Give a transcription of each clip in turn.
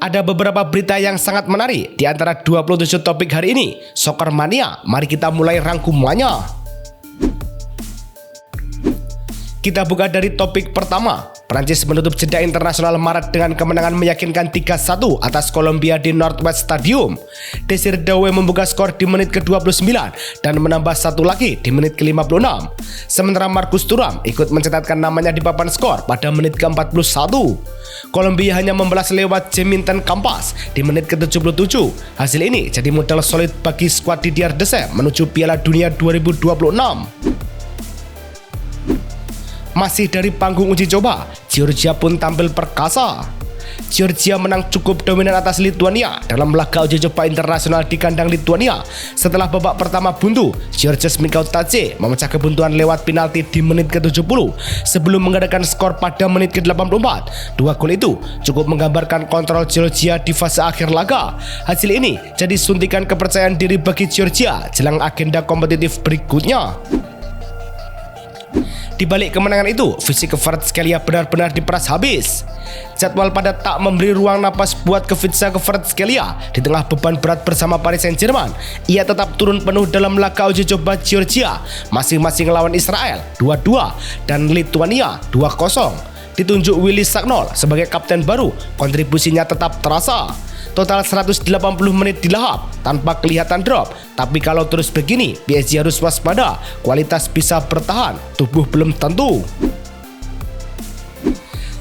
Ada beberapa berita yang sangat menarik di antara 27 topik hari ini. Soccer Mania, mari kita mulai rangkumannya. Kita buka dari topik pertama. Prancis menutup jeda internasional Maret dengan kemenangan meyakinkan 3-1 atas Kolombia di Northwest Stadium. Desir Doué membuka skor di menit ke-29 dan menambah satu lagi di menit ke-56. Sementara Marcus Thuram ikut mencatatkan namanya di papan skor pada menit ke-41. Kolombia hanya membalas lewat Jeiminton Campas di menit ke-77. Hasil ini jadi modal solid bagi skuad Didier Deschamps menuju Piala Dunia 2026. Masih dari panggung uji coba, Georgia pun tampil perkasa. Georgia menang cukup dominan atas Lituania dalam laga uji coba internasional di kandang Lituania. Setelah babak pertama buntu, Georges Mikautadze memecah kebuntuan lewat penalti di menit ke-70 sebelum mengadakan skor pada menit ke-84. Dua gol itu cukup menggambarkan kontrol Georgia di fase akhir laga. Hasil ini jadi suntikan kepercayaan diri bagi Georgia jelang agenda kompetitif berikutnya. Di balik kemenangan itu, fisik Kvaratskhelia benar-benar diperas habis. Jadwal padat tak memberi ruang napas buat Kvaratskhelia di tengah beban berat bersama Paris Saint-Germain. Ia tetap turun penuh dalam laga uji coba Georgia, masing-masing lawan Israel 2-2 dan Lituania 2-0. Ditunjuk Willy Sagnol sebagai kapten baru, kontribusinya tetap terasa. Total 180 menit dilahap tanpa kelihatan drop. Tapi kalau terus begini, PSG harus waspada. Kualitas bisa bertahan, tubuh belum tentu.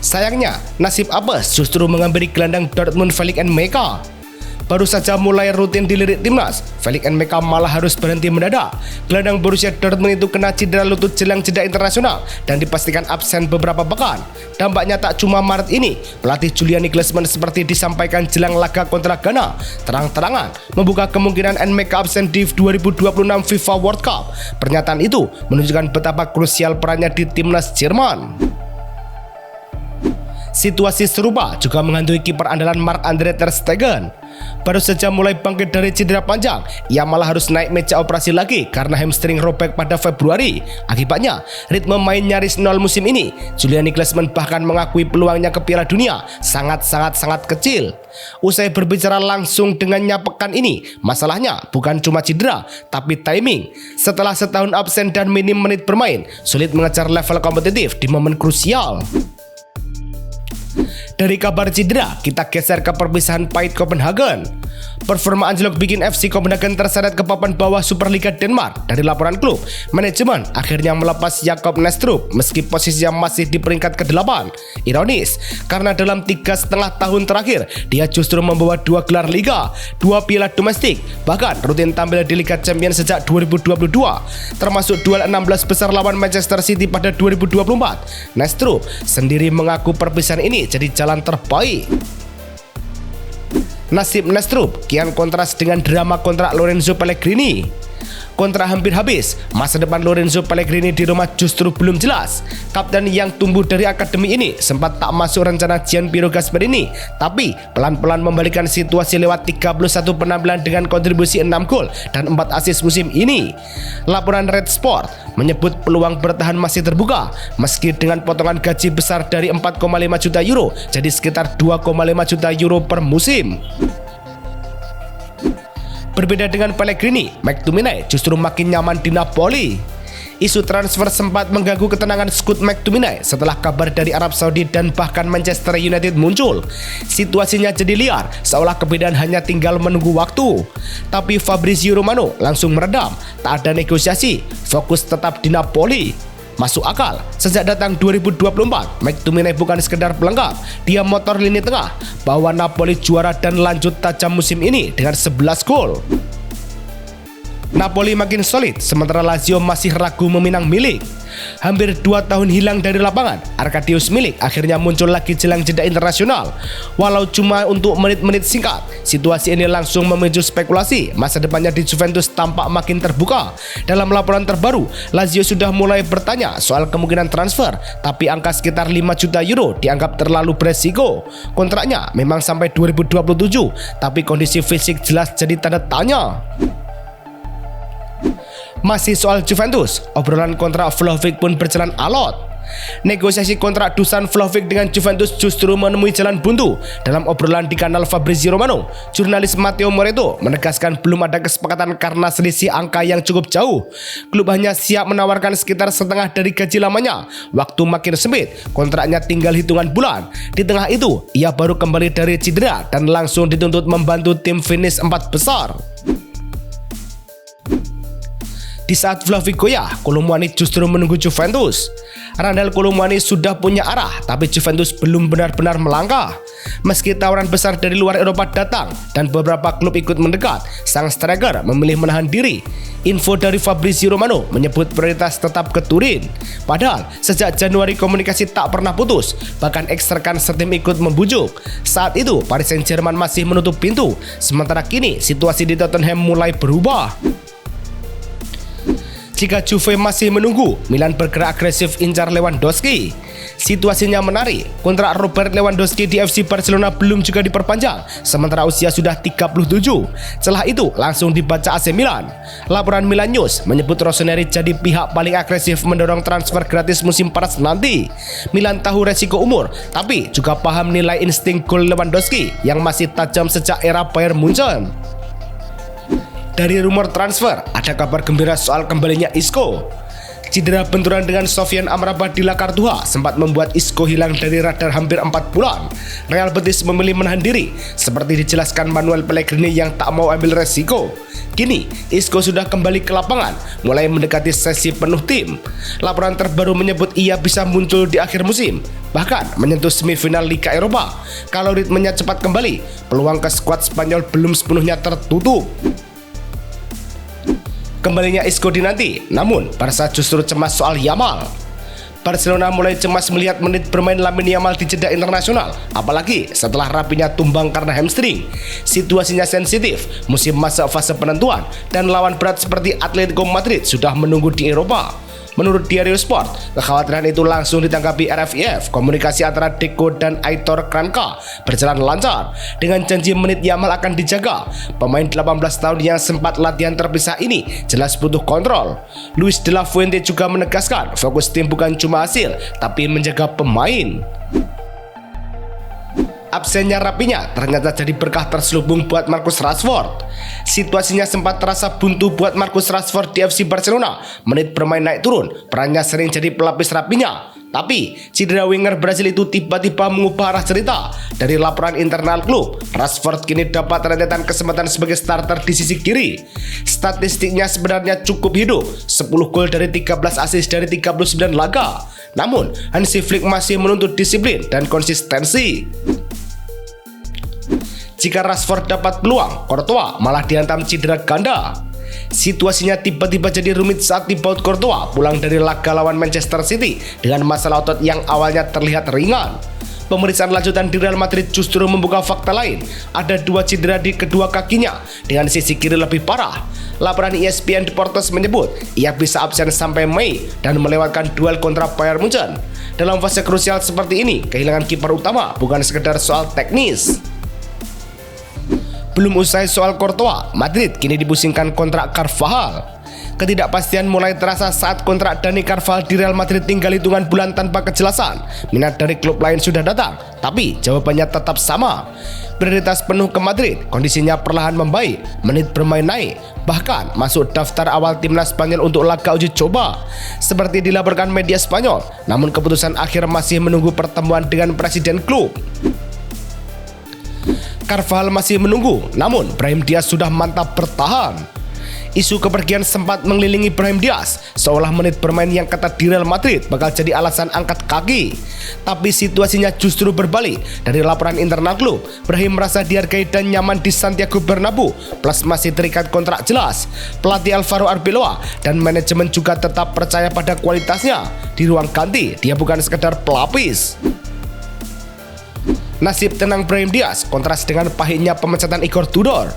Sayangnya, nasib apes justru menghampiri gelandang Dortmund Felix Nmecha. Baru saja mulai rutin dilirik timnas, Felix Nmecha malah harus berhenti mendadak. Gelandang Borussia Dortmund itu kena cedera lutut jelang jeda internasional dan dipastikan absen beberapa pekan. Dampaknya tak cuma Maret ini, pelatih Julian Nagelsmann seperti disampaikan jelang laga kontra Ghana, terang-terangan membuka kemungkinan Nmecha absen di 2026 FIFA World Cup. Pernyataan itu menunjukkan betapa krusial perannya di timnas Jerman. Situasi serupa juga menghantui kiper andalan Marc-Andre ter Stegen. Baru saja mulai bangkit dari cedera panjang, ia malah harus naik meja operasi lagi karena hamstring robek pada Februari. Akibatnya, ritme main nyaris nol musim ini. Julian Nagelsmann bahkan mengakui peluangnya ke Piala Dunia sangat kecil. Usai berbicara langsung dengannya pekan ini, masalahnya bukan cuma cedera, tapi timing. Setelah setahun absen dan minim menit bermain, sulit mengejar level kompetitif di momen krusial. Dari kabar cedera, kita geser ke perpisahan pahit Copenhagen. Performa anjlok bikin FC Copenhagen terseret ke papan bawah Superliga Denmark. Dari laporan klub, manajemen akhirnya melepas Jakob Næstrup meski posisinya masih di peringkat ke-8. Ironis, karena dalam 3,5 tahun terakhir, dia justru membawa 2 gelar Liga, 2 piala domestik, bahkan rutin tampil di Liga Champions sejak 2022, termasuk duel 16 besar lawan Manchester City pada 2024. Næstrup sendiri mengaku perpisahan ini jadi jalan terbaik. Nasib Næstrup kian kontras dengan drama kontrak Lorenzo Pellegrini. Kontrak hampir habis, masa depan Lorenzo Pellegrini di Roma justru belum jelas. Kapten yang tumbuh dari akademi ini sempat tak masuk rencana Gianpiero Gasperini, tapi pelan-pelan membalikan situasi lewat 31 penampilan dengan kontribusi 6 gol dan 4 assist musim ini. Laporan Red Sport menyebut peluang bertahan masih terbuka, meski dengan potongan gaji besar dari 4,5 juta euro jadi sekitar 2,5 juta euro per musim. Berbeda dengan Pellegrini, McTominay justru makin nyaman di Napoli. Isu transfer sempat mengganggu ketenangan skuad McTominay setelah kabar dari Arab Saudi dan bahkan Manchester United muncul. Situasinya jadi liar, seolah kebedahan hanya tinggal menunggu waktu. Tapi Fabrizio Romano langsung meredam, tak ada negosiasi, fokus tetap di Napoli. Masuk akal, sejak datang 2024, McTominay bukan sekedar pelengkap, dia motor lini tengah, bawa Napoli juara dan lanjut tajam musim ini dengan 11 gol. Napoli makin solid, sementara Lazio masih ragu meminang Milik. Hampir 2 tahun hilang dari lapangan, Arkadiusz Milik akhirnya muncul lagi jelang jeda internasional. Walau cuma untuk menit-menit singkat, situasi ini langsung memicu spekulasi. Masa depannya di Juventus tampak makin terbuka. Dalam laporan terbaru, Lazio sudah mulai bertanya soal kemungkinan transfer, tapi angka sekitar 5 juta euro dianggap terlalu beresiko. Kontraknya memang sampai 2027, tapi kondisi fisik jelas jadi tanda tanya. Masih soal Juventus, obrolan kontrak Vlahovic pun berjalan alot. Negosiasi kontrak Dusan Vlahovic dengan Juventus justru menemui jalan buntu. Dalam obrolan di kanal Fabrizio Romano, jurnalis Matteo Moretto menegaskan belum ada kesepakatan karena selisih angka yang cukup jauh. Klub hanya siap menawarkan sekitar setengah dari gaji lamanya. Waktu makin sempit, kontraknya tinggal hitungan bulan. Di tengah itu, ia baru kembali dari cedera dan langsung dituntut membantu tim finish 4 besar. Di saat Vlahovic goyah, Kolo Muani justru menunggu Juventus. Randal Kolo Muani sudah punya arah, tapi Juventus belum benar-benar melangkah. Meski tawaran besar dari luar Eropa datang dan beberapa klub ikut mendekat, sang striker memilih menahan diri. Info dari Fabrizio Romano menyebut prioritas tetap ke Turin. Padahal sejak Januari komunikasi tak pernah putus, bahkan ex-rekan setim ikut membujuk. Saat itu Paris Saint-Germain masih menutup pintu, sementara kini situasi di Tottenham mulai berubah. Jika Juve masih menunggu, Milan bergerak agresif incar Lewandowski. Situasinya menarik, kontrak Robert Lewandowski di FC Barcelona belum juga diperpanjang, sementara usia sudah 37. Setelah itu langsung dibaca AC Milan. Laporan Milan News menyebut Rossoneri jadi pihak paling agresif mendorong transfer gratis musim panas nanti. Milan tahu resiko umur, tapi juga paham nilai insting gol Lewandowski yang masih tajam sejak era Bayern Munchen. Dari rumor transfer, ada kabar gembira soal kembalinya Isco. Cedera benturan dengan Sofian Amrabat di La Cartuja sempat membuat Isco hilang dari radar hampir 4 bulan. Real Betis memilih menahan diri, seperti dijelaskan Manuel Pellegrini yang tak mau ambil resiko. Kini, Isco sudah kembali ke lapangan, mulai mendekati sesi penuh tim. Laporan terbaru menyebut ia bisa muncul di akhir musim, bahkan menyentuh semifinal Liga Eropa. Kalau ritmenya cepat kembali, peluang ke skuad Spanyol belum sepenuhnya tertutup. Kembalinya Isco dinanti, namun Barca justru cemas soal Yamal. Barcelona mulai cemas melihat menit bermain Lamine Yamal di jeda internasional, apalagi setelah Rapinya tumbang karena hamstring. Situasinya sensitif, musim masuk fase penentuan, dan lawan berat seperti Atletico Madrid sudah menunggu di Eropa. Menurut Diario Sport, kekhawatiran itu langsung ditanggapi RFIF. Komunikasi antara Deco dan Aitor Kranka berjalan lancar dengan janji menit Yamal akan dijaga. Pemain 18 tahun yang sempat latihan terpisah ini jelas butuh kontrol. Luis de la Fuente juga menegaskan fokus tim bukan cuma hasil, tapi menjaga pemain. Absennya Rapinya ternyata jadi berkah terselubung buat Marcus Rashford. Situasinya sempat terasa buntu buat Marcus Rashford di FC Barcelona. Menit bermain naik turun, perannya sering jadi pelapis Rapinya. Tapi cedera winger Brasil itu tiba-tiba mengubah arah cerita. Dari laporan internal klub, Rashford kini dapat rentetan kesempatan sebagai starter di sisi kiri. Statistiknya sebenarnya cukup hidup, 10 gol dari 13 assist dari 39 laga. Namun, Hansi Flick masih menuntut disiplin dan konsistensi. Jika Rashford dapat peluang, Courtois malah dihantam cedera ganda. Situasinya tiba-tiba jadi rumit saat Thibaut Courtois pulang dari laga lawan Manchester City dengan masalah otot yang awalnya terlihat ringan. Pemeriksaan lanjutan di Real Madrid justru membuka fakta lain. Ada 2 cedera di kedua kakinya dengan sisi kiri lebih parah. Laporan ESPN Deportes menyebut ia bisa absen sampai Mei dan melewatkan duel kontra Bayern Munchen. Dalam fase krusial seperti ini, kehilangan kiper utama bukan sekedar soal teknis. Belum usai soal Courtois, Madrid kini dipusingkan kontrak Carvajal. Ketidakpastian mulai terasa saat kontrak Dani Carvajal di Real Madrid tinggal hitungan bulan tanpa kejelasan. Minat dari klub lain sudah datang, tapi jawabannya tetap sama. Prioritas penuh ke Madrid, kondisinya perlahan membaik, menit bermain naik, bahkan masuk daftar awal timnas Spanyol untuk laga uji coba. Seperti dilaporkan media Spanyol, namun keputusan akhir masih menunggu pertemuan dengan presiden klub. Carvajal masih menunggu, namun Brahim Diaz sudah mantap bertahan. Isu kepergian sempat mengelilingi Brahim Diaz, seolah menit bermain yang ketat di Real Madrid bakal jadi alasan angkat kaki. Tapi situasinya justru berbalik. Dari laporan internal klub, Brahim merasa dihargai dan nyaman di Santiago Bernabeu, plus masih terikat kontrak jelas. Pelatih Alvaro Arbeloa dan manajemen juga tetap percaya pada kualitasnya. Di ruang ganti, dia bukan sekedar pelapis. Nasib tenang Brahim Diaz kontras dengan pahitnya pemecatan Igor Tudor.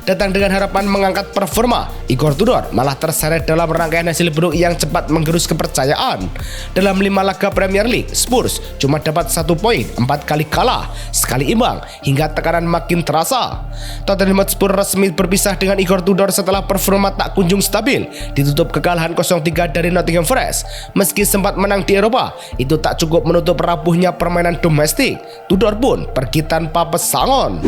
Datang dengan harapan mengangkat performa, Igor Tudor malah terseret dalam rangkaian hasil buruk yang cepat menggerus kepercayaan. Dalam 5 laga Premier League, Spurs cuma dapat 1 poin, 4 kali kalah, sekali imbang, hingga tekanan makin terasa. Tottenham Hotspur resmi berpisah dengan Igor Tudor setelah performa tak kunjung stabil, ditutup kekalahan 0-3 dari Nottingham Forest. Meski sempat menang di Eropa, itu tak cukup menutup rapuhnya permainan domestik. Tudor pun pergi tanpa pesangon.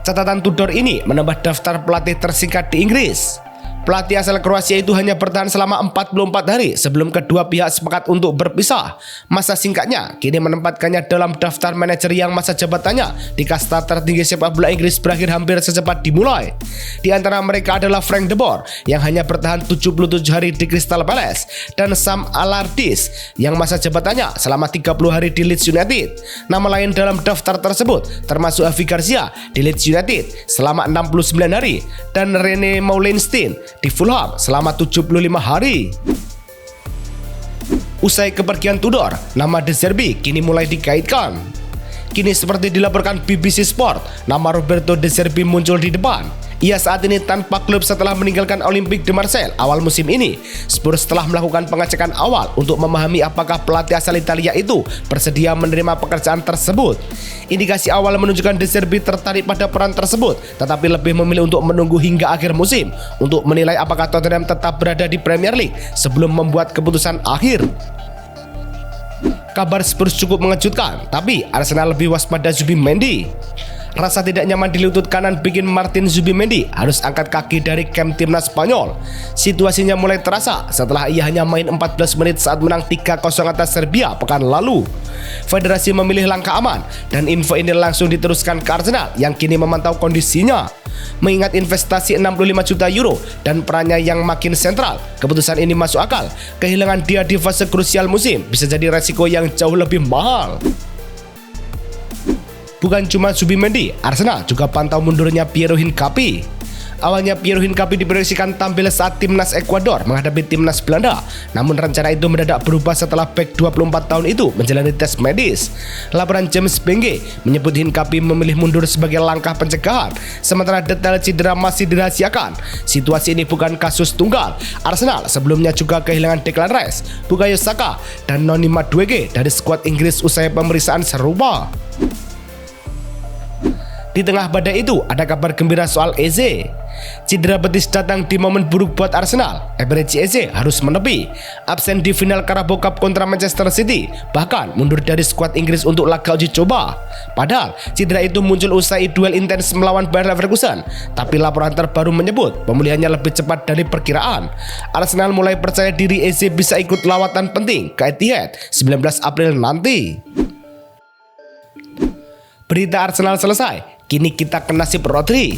Catatan Tudor ini menambah daftar pelatih tersingkat di Inggris. Pelatih asal Kroasia itu hanya bertahan selama 44 hari sebelum kedua pihak sepakat untuk berpisah. Masa singkatnya kini menempatkannya dalam daftar manajer yang masa jabatannya di kasta tertinggi sepak bola Inggris berakhir hampir secepat dimulai. Di antara mereka adalah Frank de Boer yang hanya bertahan 77 hari di Crystal Palace dan Sam Allardyce yang masa jabatannya selama 30 hari di Leeds United. Nama lain dalam daftar tersebut termasuk Javi Garcia di Leeds United selama 69 hari dan Rene Meulensteen di Fulham selama 75 hari. Usai kepergian Tudor, nama De Zerbi kini mulai dikaitkan. Kini seperti dilaporkan BBC Sport, nama Roberto De Zerbi muncul di depan. Ia saat ini tanpa klub setelah meninggalkan Olympique de Marseille awal musim ini. Spurs telah melakukan pengecekan awal untuk memahami apakah pelatih asal Italia itu bersedia menerima pekerjaan tersebut. Indikasi awal menunjukkan De Zerbi tertarik pada peran tersebut, tetapi lebih memilih untuk menunggu hingga akhir musim untuk menilai apakah Tottenham tetap berada di Premier League sebelum membuat keputusan akhir. Kabar Spurs cukup mengejutkan, tapi Arsenal lebih waspada Zubimendi. Rasa tidak nyaman di lutut kanan bikin Martin Zubimendi harus angkat kaki dari kamp timnas Spanyol. Situasinya mulai terasa setelah ia hanya main 14 menit saat menang 3-0 atas Serbia pekan lalu. Federasi memilih langkah aman dan info ini langsung diteruskan ke Arsenal yang kini memantau kondisinya. Mengingat investasi 65 juta euro dan perannya yang makin sentral, keputusan ini masuk akal. Kehilangan dia di fase krusial musim bisa jadi resiko yang jauh lebih mahal. Bukan cuma Zubimendi, Arsenal juga pantau mundurnya Piero Hincapié. Awalnya Piero Hincapié diproyeksikan tampil saat timnas Ekuador menghadapi timnas Belanda. Namun rencana itu mendadak berubah setelah bek 24 tahun itu menjalani tes medis. Laporan James Benge menyebut Hincapié memilih mundur sebagai langkah pencegahan, sementara detail cedera masih dirahasiakan. Situasi ini bukan kasus tunggal. Arsenal sebelumnya juga kehilangan Declan Rice, Bukayo Saka, dan Noni Madueke dari skuad Inggris usai pemeriksaan serupa. Di tengah badai itu ada kabar gembira soal Eze. Cedera betis datang di momen buruk buat Arsenal. Eberechi Eze harus menepi, absen di final Carabao Cup kontra Manchester City, bahkan mundur dari skuad Inggris untuk laga uji coba. Padahal cedera itu muncul usai duel intens melawan Bayer Leverkusen, tapi laporan terbaru menyebut pemulihannya lebih cepat dari perkiraan. Arsenal mulai percaya diri Eze bisa ikut lawatan penting ke Etihad 19 April nanti. Berita Arsenal selesai, kini kita ke nasib Rodri.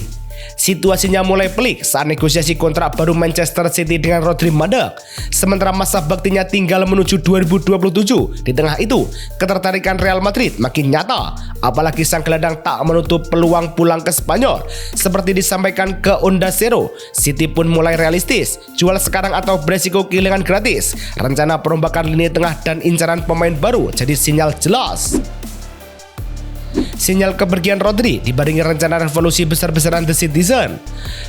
Situasinya mulai pelik saat negosiasi kontrak baru Manchester City dengan Rodri mandek. Sementara masa baktinya tinggal menuju 2027. Di tengah itu, ketertarikan Real Madrid makin nyata. Apalagi sang gelandang tak menutup peluang pulang ke Spanyol. Seperti disampaikan ke Onda Cero, City pun mulai realistis. Jual sekarang atau beresiko kehilangan gratis. Rencana perombakan lini tengah dan incaran pemain baru jadi sinyal jelas. Sinyal kepergian Rodri dibarengi rencana revolusi besar-besaran The Citizen.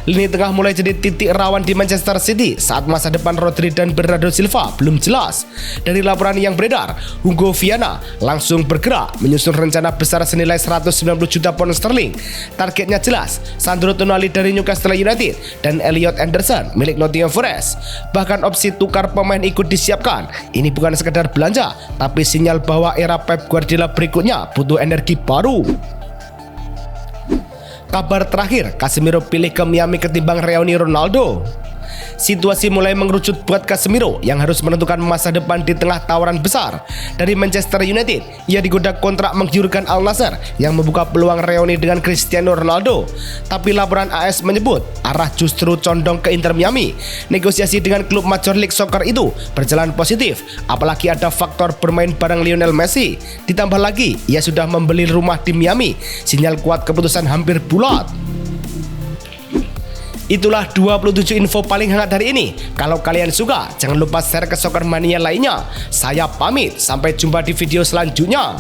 Lini tengah mulai jadi titik rawan di Manchester City saat masa depan Rodri dan Bernardo Silva belum jelas. Dari laporan yang beredar, Hugo Viana langsung bergerak menyusun rencana besar senilai 190 juta pound sterling. Targetnya jelas, Sandro Tonali dari Newcastle United dan Elliot Anderson milik Nottingham Forest. Bahkan opsi tukar pemain ikut disiapkan. Ini bukan sekedar belanja, tapi sinyal bahwa era Pep Guardiola berikutnya butuh energi baru. Kabar terakhir, Casemiro pilih ke Miami ketimbang reuni Ronaldo. Situasi mulai mengerucut buat Casemiro yang harus menentukan masa depan di tengah tawaran besar dari Manchester United. Ia digoda kontrak menggiurkan Al Nassr yang membuka peluang reuni dengan Cristiano Ronaldo. Tapi laporan AS menyebut arah justru condong ke Inter Miami. Negosiasi dengan klub Major League Soccer itu berjalan positif, apalagi ada faktor bermain bareng Lionel Messi. Ditambah lagi, ia sudah membeli rumah di Miami. Sinyal kuat keputusan hampir bulat. Itulah 27 info paling hangat hari ini. Kalau kalian suka, jangan lupa share ke Soccer Mania lainnya. Saya pamit, sampai jumpa di video selanjutnya.